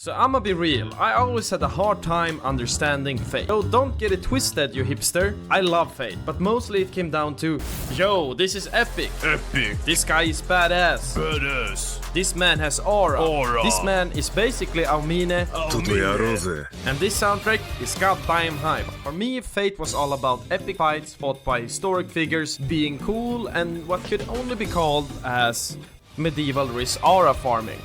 So I'ma be real, I always had a hard time understanding Fate. So don't get it twisted, you hipster. I love Fate, but mostly it came down to, yo, this is epic. Epic. This guy is badass. Badass. This man has aura. Aura. This man is basically Aumine. And this soundtrack is goddamn hype. For me, Fate was all about epic fights fought by historic figures, being cool, and what could only be called as medieval risk aura farming.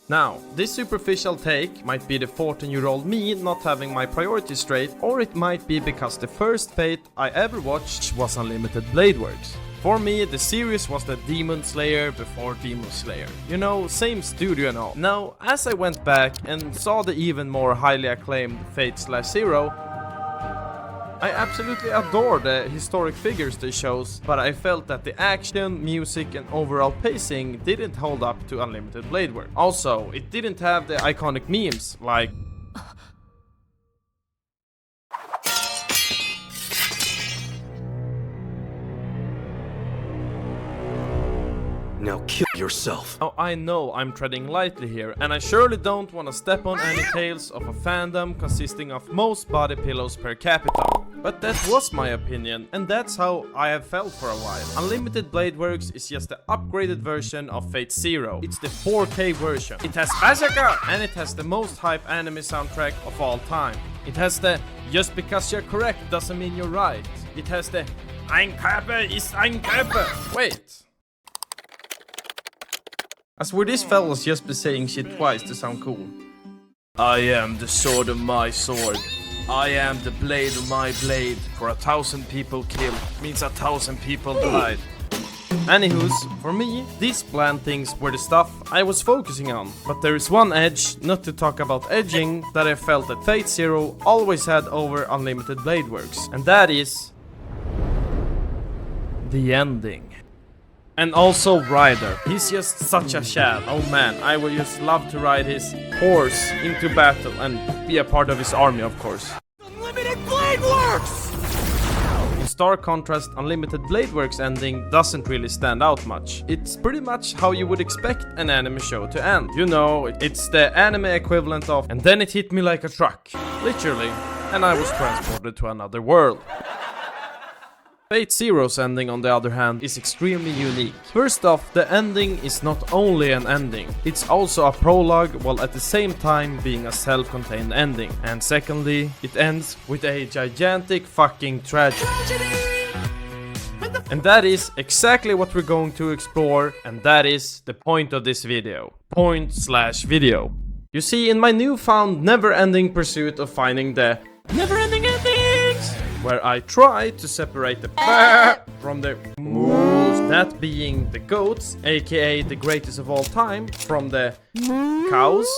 Now, this superficial take might be the 14-year-old me not having my priorities straight, or it might be because the first Fate I ever watched was Unlimited Blade Works. For me, the series was the Demon Slayer before Demon Slayer. You know, same studio and all. Now, as I went back and saw the even more highly acclaimed Fate/Zero, I absolutely adore the historic figures they shows, but I felt that the action, music and overall pacing didn't hold up to Unlimited Blade Works. Also, it didn't have the iconic memes like Now kill yourself. Oh, I know I'm treading lightly here, and I surely don't want to step on any tails of a fandom consisting of most body pillows per capita. But that was my opinion, and that's how I have felt for a while. Unlimited Blade Works is just the upgraded version of Fate Zero. It's the 4K version. It has Massacre, and it has the most hype anime soundtrack of all time. It has the just because you're correct doesn't mean you're right. It has the Ein Körper ist ein Körper. Wait. I swear this fella's just be saying shit twice to sound cool. I am the sword of my sword. I am the blade of my blade. For 1,000 people killed means 1,000 people died. Anywho's, for me, these bland things were the stuff I was focusing on. But there is one edge, not to talk about edging, that I felt that Fate Zero always had over Unlimited Blade Works. And that is the ending. And also Ryder. He's just such a chad. Oh man, I would just love to ride his horse into battle and be a part of his army, of course. Unlimited Blade Works! In stark contrast, Unlimited Blade Works ending doesn't really stand out much. It's pretty much how you would expect an anime show to end. You know, it's the anime equivalent of and then it hit me like a truck. Literally. And I was transported to another world. Fate Zero's ending, on the other hand, is extremely unique. First off, the ending is not only an ending, it's also a prologue while at the same time being a self-contained ending. And secondly, it ends with a gigantic fucking tragedy. And that is exactly what we're going to explore, and that is the point of this video. Point/video. You see, in my newfound never-ending pursuit of finding the never-ending endings, where I try to separate the from the moose, that being the goats, aka the greatest of all time, from the cows.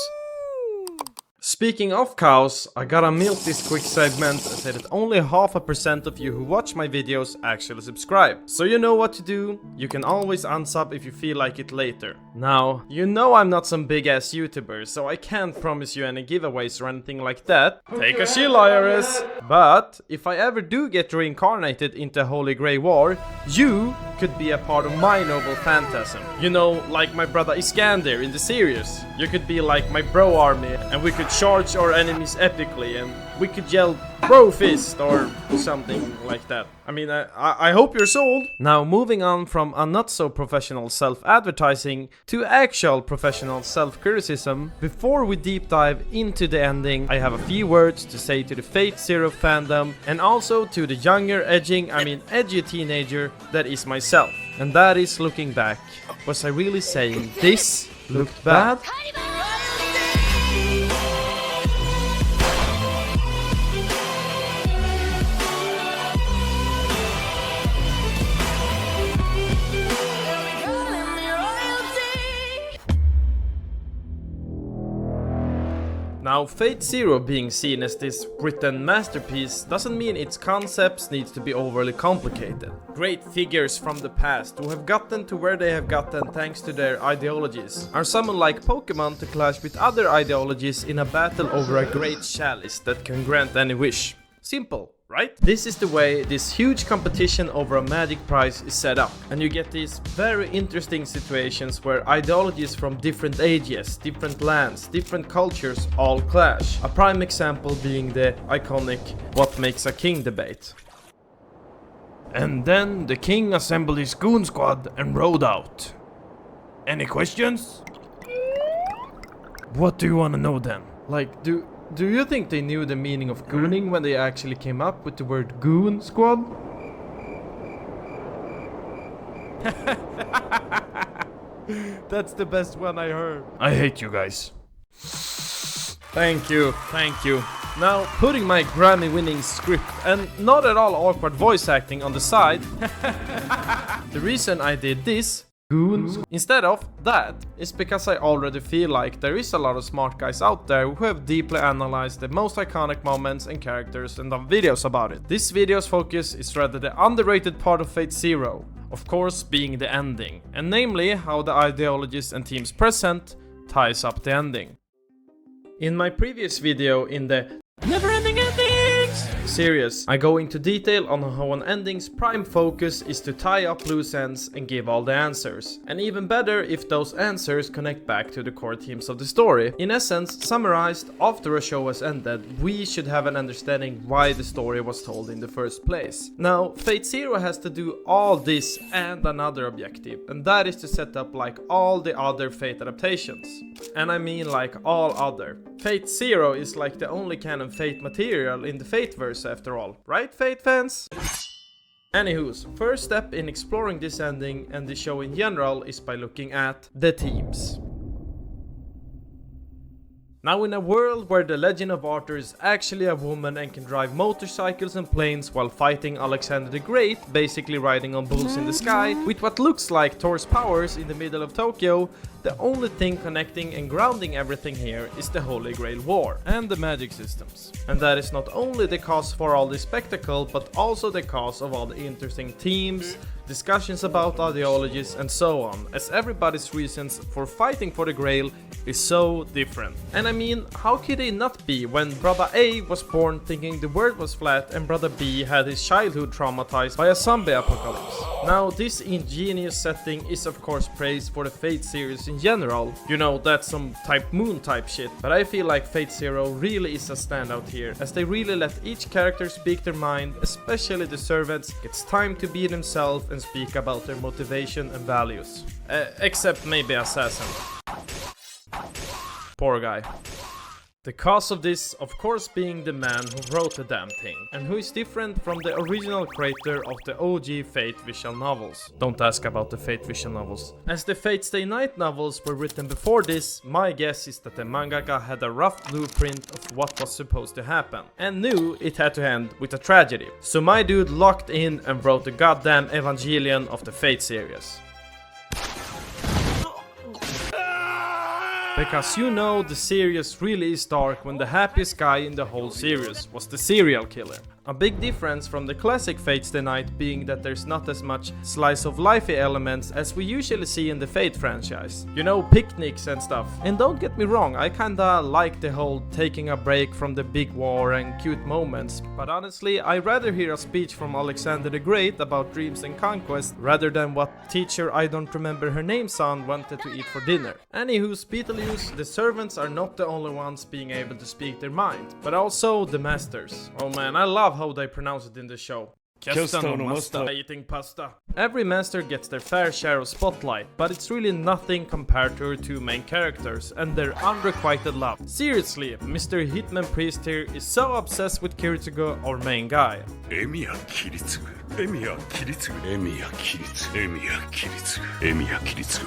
Speaking of cows, I gotta milk this quick segment and say that only 0.5% of you who watch my videos actually subscribe. So you know what to do, you can always unsub if you feel like it later. Now, you know I'm not some big ass YouTuber, so I can't promise you any giveaways or anything like that. Take a chill, IRS! But, if I ever do get reincarnated into Holy Grey War, you could be a part of my noble phantasm. You know, like my brother Iskander in the series. You could be like my bro army, and we could charge our enemies epically, and we could yell bro fist or something like that. I mean, I hope you're sold. Now, moving on from a not so professional self-advertising to actual professional self-criticism, before we deep dive into the ending, I have a few words to say to the Fate Zero fandom and also to the younger edgy teenager that is myself. And that is, looking back, was I really saying this looked bad? Now, Fate Zero being seen as this written masterpiece doesn't mean its concepts need to be overly complicated. Great figures from the past who have gotten to where they have gotten thanks to their ideologies are summoned like Pokemon to clash with other ideologies in a battle over a great chalice that can grant any wish. Simple. right? This is the way this huge competition over a magic prize is set up, and you get these very interesting situations where ideologies from different ages, different lands, different cultures all clash. A prime example being the iconic "what makes a king" debate. And then the king assembled his goon squad and rode out. Any questions? What do you want to know then? Like, do you think they knew the meaning of gooning when they actually came up with the word goon squad? That's the best one I heard. I hate you guys. Thank you. Now, putting my Grammy-winning script and not at all awkward voice acting on the side, the reason I did this, goons, instead of that, is because I already feel like there is a lot of smart guys out there who have deeply analyzed the most iconic moments and characters and done videos about it. This video's focus is rather the underrated part of Fate Zero, of course being the ending, and namely how the ideologies and teams present ties up the ending. In my previous video in the Never-Ending Endings series, I go into detail on how an ending's prime focus is to tie up loose ends and give all the answers. And even better if those answers connect back to the core themes of the story. In essence, summarized, after a show has ended, we should have an understanding why the story was told in the first place. Now, Fate Zero has to do all this and another objective, and that is to set up like all the other Fate adaptations. And I mean like all other. Fate Zero is like the only canon Fate material in the Fateverse after all, right Fate fans? Anywho's, first step in exploring this ending and the show in general is by looking at the teams. Now, in a world where the Legend of Arthur is actually a woman and can drive motorcycles and planes while fighting Alexander the Great, basically riding on bulls in the sky, with what looks like Thor's powers in the middle of Tokyo, the only thing connecting and grounding everything here is the Holy Grail War and the magic systems. And that is not only the cause for all this spectacle, but also the cause of all the interesting themes, discussions about ideologies and so on, as everybody's reasons for fighting for the Grail is so different. And I mean, how could they not be when Brother A was born thinking the world was flat and Brother B had his childhood traumatized by a zombie apocalypse? Now, this ingenious setting is of course praised for the Fate series in general. You know, that's some type moon type shit, but I feel like Fate Zero really is a standout here, as they really let each character speak their mind, especially the servants gets time to be themselves and speak about their motivation and values. Except maybe Assassin. Poor guy. The cause of this, of course, being the man who wrote the damn thing, and who is different from the original creator of the OG Fate visual novels. Don't ask about the Fate visual novels. As the Fate Stay Night novels were written before this, my guess is that the mangaka had a rough blueprint of what was supposed to happen, and knew it had to end with a tragedy. So my dude locked in and wrote the goddamn Evangelion of the Fate series. Because you know the series really is dark when the happiest guy in the whole series was the serial killer. A big difference from the classic Fate Stay Night being that there's not as much slice of lifey elements as we usually see in the Fate franchise. You know, picnics and stuff. And don't get me wrong, I kinda like the whole taking a break from the big war and cute moments, but honestly, I'd rather hear a speech from Alexander the Great about dreams and conquest rather than what teacher I don't remember her name son wanted to eat for dinner. Anywho's, Beetlejuice, the servants are not the only ones being able to speak their mind, but also the masters. Oh man, I love how they pronounce it in the show. Eating pasta. Every master gets their fair share of spotlight, but it's really nothing compared to our two main characters and their unrequited love. Seriously, Mr. Hitman Priest here is so obsessed with Kiritsugu, our main guy.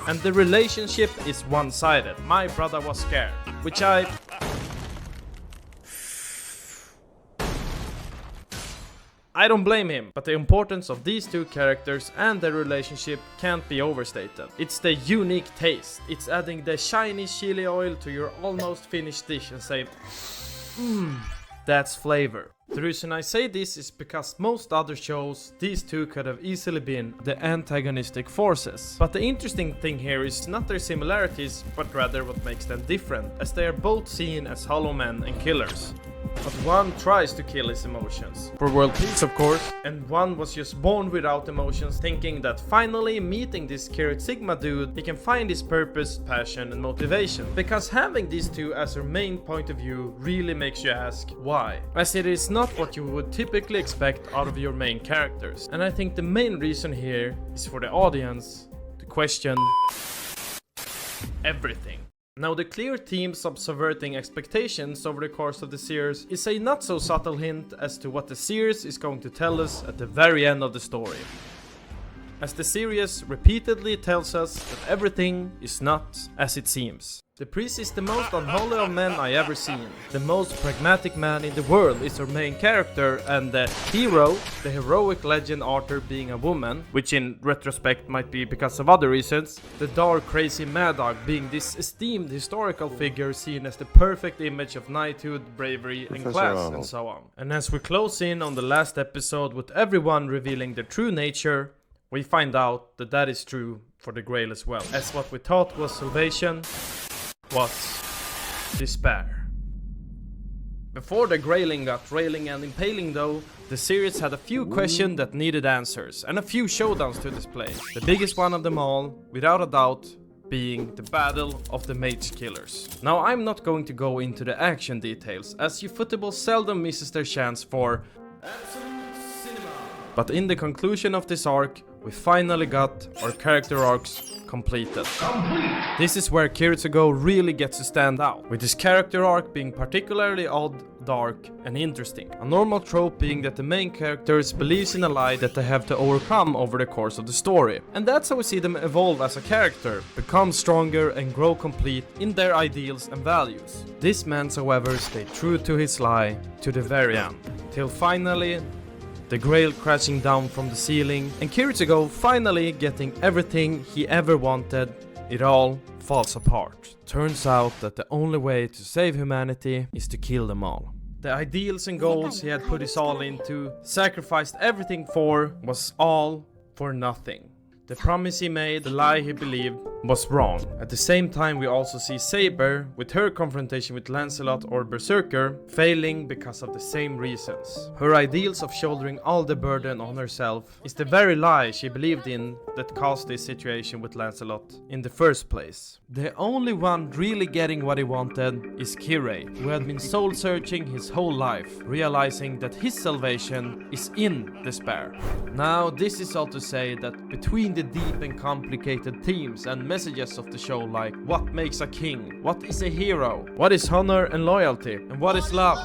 And the relationship is one-sided. My brother was scared, which I don't blame him, but the importance of these two characters and their relationship can't be overstated. It's the unique taste. It's adding the shiny chili oil to your almost finished dish and say, that's flavor. The reason I say this is because most other shows, these two could have easily been the antagonistic forces. But the interesting thing here is not their similarities, but rather what makes them different, as they are both seen as hollow men and killers. but one tries to kill his emotions. For world peace, of course, and one was just born without emotions, thinking that finally meeting this Kirit Sigma dude, he can find his purpose, passion, and motivation. Because having these two as your main point of view really makes you ask why, as it is not what you would typically expect out of your main characters. And I think the main reason here is for the audience to question everything. Now, the clear themes of subverting expectations over the course of the series is a not so subtle hint as to what the series is going to tell us at the very end of the story. As the series repeatedly tells us that everything is not as it seems. The priest is the most unholy of men I ever seen. The most pragmatic man in the world is our main character, and the hero, the heroic legend Arthur, being a woman, which in retrospect might be because of other reasons. The dark, crazy Mad Dog being this esteemed historical figure seen as the perfect image of knighthood, bravery, and class, and so on. And as we close in on the last episode with everyone revealing their true nature, we find out that that is true for the Grail as well. As what we thought was salvation was despair. Before the Grailing got railing and impaling though, the series had a few questions that needed answers and a few showdowns to display. The biggest one of them all, without a doubt, being the Battle of the Mage Killers. Now, I'm not going to go into the action details, as Ufotable seldom misses their chance for absolute cinema. But in the conclusion of this arc, we finally got our character arcs completed. This is where Kiritsugo really gets to stand out, with his character arc being particularly odd, dark, and interesting. A normal trope being that the main characters believes in a lie that they have to overcome over the course of the story. And that's how we see them evolve as a character, become stronger and grow complete in their ideals and values. This man, however, stayed true to his lie to the very end, till finally the Grail crashing down from the ceiling, and Kiritsugo finally getting everything he ever wanted. It all falls apart. Turns out that the only way to save humanity is to kill them all. The ideals and goals he had put his all into, sacrificed everything for, was all for nothing. The promise he made, the lie he believed, was wrong. At the same time, we also see Saber, with her confrontation with Lancelot or Berserker, failing because of the same reasons. Her ideals of shouldering all the burden on herself is the very lie she believed in that caused this situation with Lancelot in the first place. The only one really getting what he wanted is Kirei, who had been soul-searching his whole life, realizing that his salvation is in despair. Now, this is all to say that between the deep and complicated themes and messages of the show, like what makes a king, what is a hero, what is honor and loyalty, and what is love,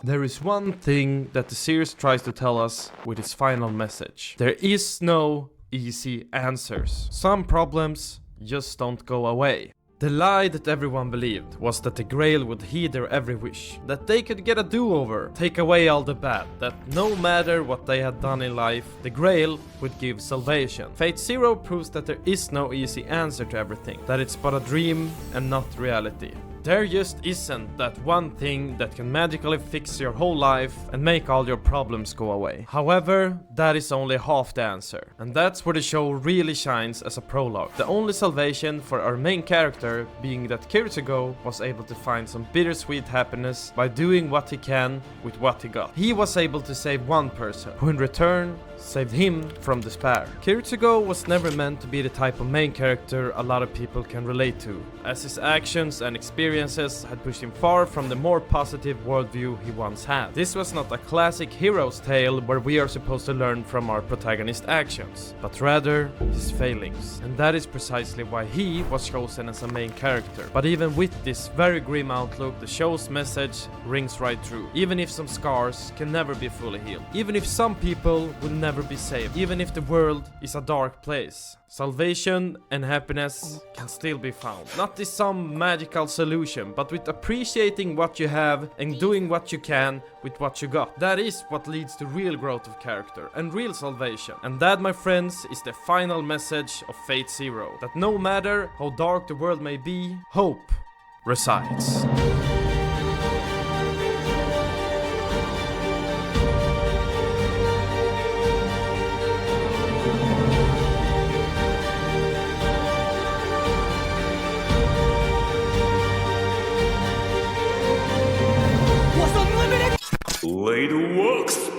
there is one thing that the series tries to tell us with its final message. There is no easy answers. Some problems just don't go away. The lie that everyone believed was that the Grail would heed their every wish, that they could get a do-over, take away all the bad, that no matter what they had done in life, the Grail would give salvation. Fate Zero proves that there is no easy answer to everything, that it's but a dream and not reality. There just isn't that one thing that can magically fix your whole life and make all your problems go away. However, that is only half the answer. And that's where the show really shines as a prologue. The only salvation for our main character being that Kiritsugo was able to find some bittersweet happiness by doing what he can with what he got. He was able to save one person, who in return saved him from despair. Kiritsugo was never meant to be the type of main character a lot of people can relate to, as his actions and experiences had pushed him far from the more positive worldview he once had. This was not a classic hero's tale where we are supposed to learn from our protagonist's actions, but rather his failings. And that is precisely why he was chosen as a main character. But even with this very grim outlook, the show's message rings right through. Even if some scars can never be fully healed, even if some people will never be saved, even if the world is a dark place, salvation and happiness can still be found. Not as some magical solution, but with appreciating what you have and doing what you can with what you got. That is what leads to real growth of character and real salvation. And that, my friends, is the final message of Fate Zero. That no matter how dark the world may be, hope resides. What's Later works.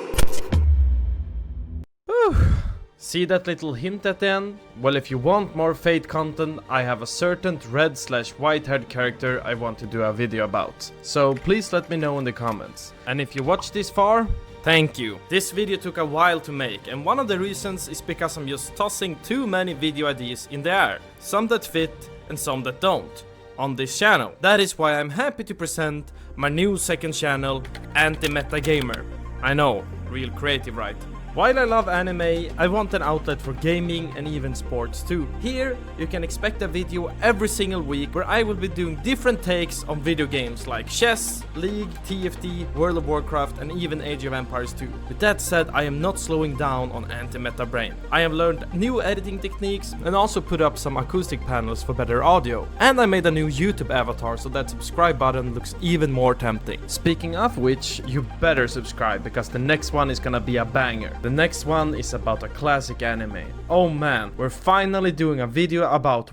See that little hint at the end? Well, if you want more Fate content, I have a certain red/white-haired character I want to do a video about. So please let me know in the comments. And if you watched this far, thank you. This video took a while to make, and one of the reasons is because I'm just tossing too many video ideas in the air. Some that fit and some that don't on this channel. That is why I'm happy to present my new second channel, Anti-Meta Gamer. I know, real creative, right? While I love anime, I want an outlet for gaming and even sports too. Here, you can expect a video every single week where I will be doing different takes on video games like chess, League, TFT, World of Warcraft and even Age of Empires 2. With that said, I am not slowing down on Anti-Meta Brain. I have learned new editing techniques and also put up some acoustic panels for better audio. And I made a new YouTube avatar so that subscribe button looks even more tempting. Speaking of which, you better subscribe because the next one is gonna be a banger. The next one is about a classic anime. Oh man, we're finally doing a video about